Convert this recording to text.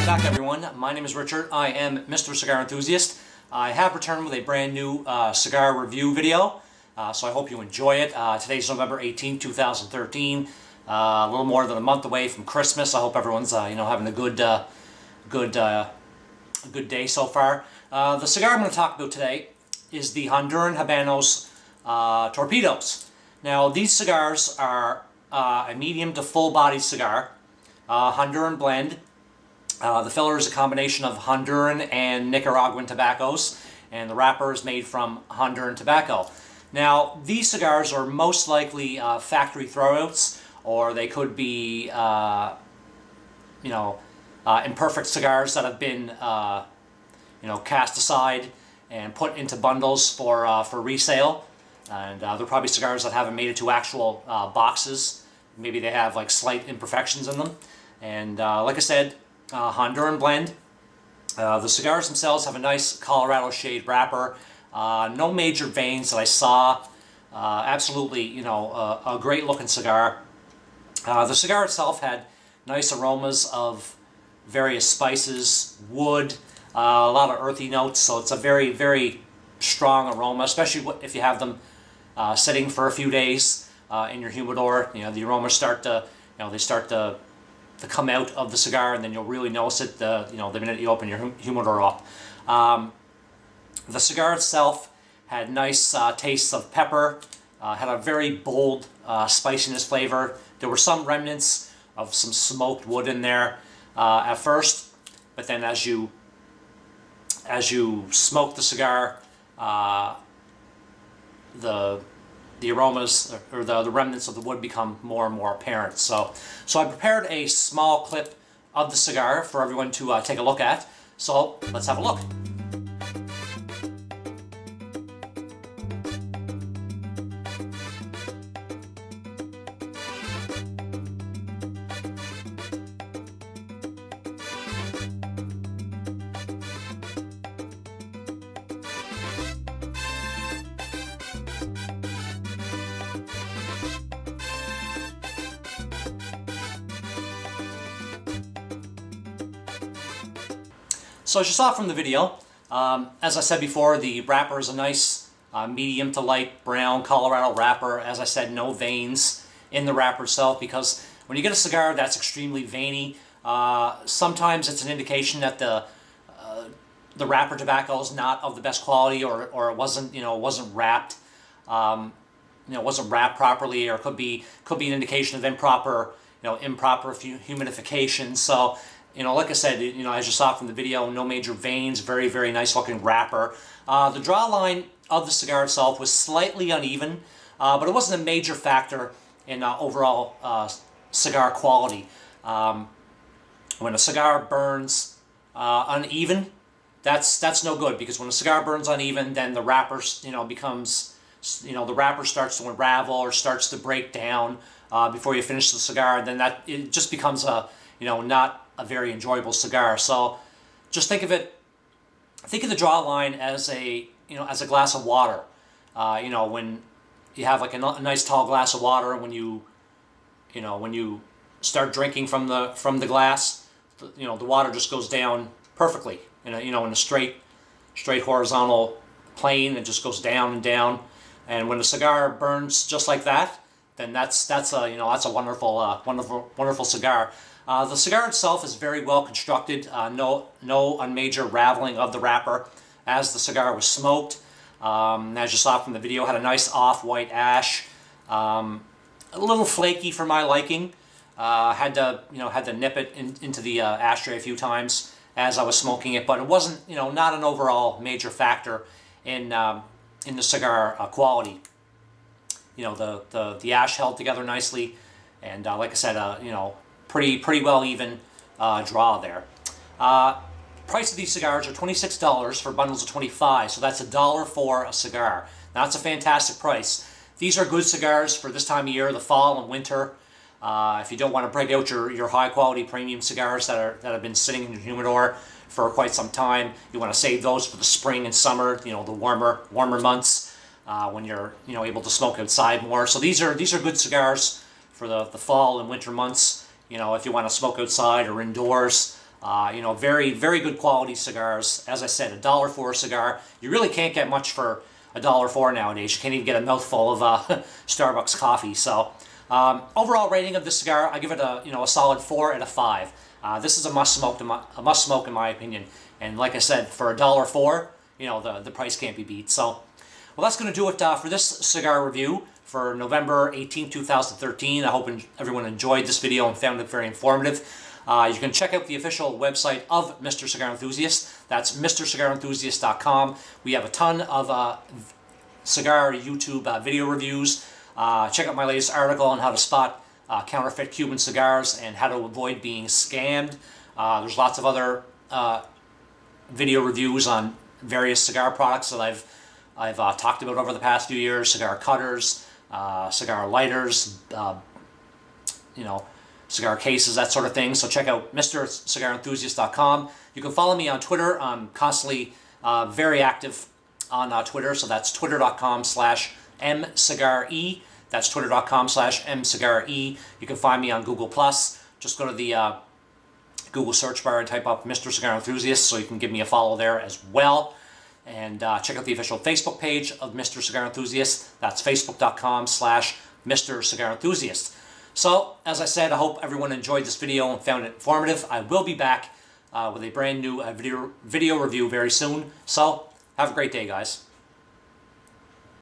back, everyone. My name is Richard. I am Mr. Cigar Enthusiast. I have returned with a brand new cigar review video, so I hope you enjoy it. Today's November 18, 2013. A little more than a month away from Christmas. I hope everyone's having a good day so far. The cigar I'm going to talk about today is the Honduran Habanos Torpedos. Now, these cigars are a medium to full-bodied cigar, Honduran blend. The filler is a combination of Honduran and Nicaraguan tobaccos, and the wrapper is made from Honduran tobacco. Now, these cigars are most likely factory throwouts, or they could be, imperfect cigars that have been, cast aside and put into bundles for resale. And they're probably cigars that haven't made it to actual boxes. Maybe they have like slight imperfections in them. And like I said, Honduran blend. The cigars themselves have a nice Colorado shade wrapper. No major veins that I saw. Absolutely, a great looking cigar. The cigar itself had nice aromas of various spices, wood, a lot of earthy notes. So it's a very, very strong aroma, especially if you have them sitting for a few days in your humidor. The aromas start to, to come out of the cigar, and then you'll really notice it the minute you open your humidor up. The cigar itself had nice tastes of pepper, had a very bold spiciness flavor. There were some remnants of some smoked wood in there at first, but then as you smoke the cigar, the aromas or the remnants of the wood become more and more apparent. So I prepared a small clip of the cigar for everyone to take a look at. So let's have a look. So as you saw from the video, as I said before, the wrapper is a nice medium to light brown Colorado wrapper. As I said, no veins in the wrapper itself, because when you get a cigar that's extremely veiny, sometimes it's an indication that the wrapper tobacco is not of the best quality, or it wasn't wasn't wrapped wasn't wrapped properly, or could be an indication of improper humidification. So like I said, as you saw from the video, no major veins, very, very nice looking wrapper. The draw line of the cigar itself was slightly uneven, but it wasn't a major factor in overall cigar quality. When a cigar burns uneven, that's no good, because when a cigar burns uneven, then the wrapper becomes, the wrapper starts to unravel or starts to break down before you finish the cigar, and then it just becomes not a very enjoyable cigar. So just think of the draw line as a glass of water. When you have like a nice tall glass of water, when you start drinking from the glass, the water just goes down perfectly in a straight horizontal plane. It just goes down and down. And when a cigar burns just like that, then that's a wonderful cigar. The cigar itself is very well constructed. No major raveling of the wrapper as the cigar was smoked. As you saw from the video, had a nice off-white ash. A little flaky for my liking. Had to nip it into the ashtray a few times as I was smoking it, but it wasn't not an overall major factor in the cigar quality. The ash held together nicely, and like I said, pretty well even draw there. Price of these cigars are $26 for bundles of 25, so that's $1 for a cigar. Now, that's a fantastic price. These are good cigars for this time of year, the fall and winter. If you don't want to break out your high quality premium cigars that have been sitting in your humidor for quite some time, you want to save those for the spring and summer, the warmer months, when you're able to smoke outside more. So these are good cigars for the fall and winter months. If you want to smoke outside or indoors. You know, very, very good quality cigars. As I said, $1 for a cigar. You really can't get much for $1.04 nowadays. You can't even get a mouthful of Starbucks coffee. So, overall rating of this cigar, I give it a a solid 4 out of 5. This is a must smoke in my opinion. And like I said, for $1.04, you know, the price can't be beat. So, well, that's going to do it for this cigar review for November 18, 2013. I hope everyone enjoyed this video and found it very informative. You can check out the official website of Mr. Cigar Enthusiast. That's MrCigarEnthusiast.com. We have a ton of cigar YouTube video reviews. Check out my latest article on how to spot counterfeit Cuban cigars and how to avoid being scammed. There's lots of other video reviews on various cigar products that I've talked about over the past few years: cigar cutters, cigar lighters, you know, cigar cases, that sort of thing. So check out MrCigarEnthusiast.com. You can follow me on Twitter. I'm constantly very active on Twitter. So that's twitter.com/mcigare. That's twitter.com/mcigare. You can find me on Google+. Just go to the Google search bar and type up Mr. Cigar Enthusiast, so you can give me a follow there as well. And check out the official Facebook page of Mr. Cigar Enthusiast. That's facebook.com/Mr. Cigar Enthusiast. So, as I said, I hope everyone enjoyed this video and found it informative. I will be back with a brand new video review very soon. So, have a great day, guys.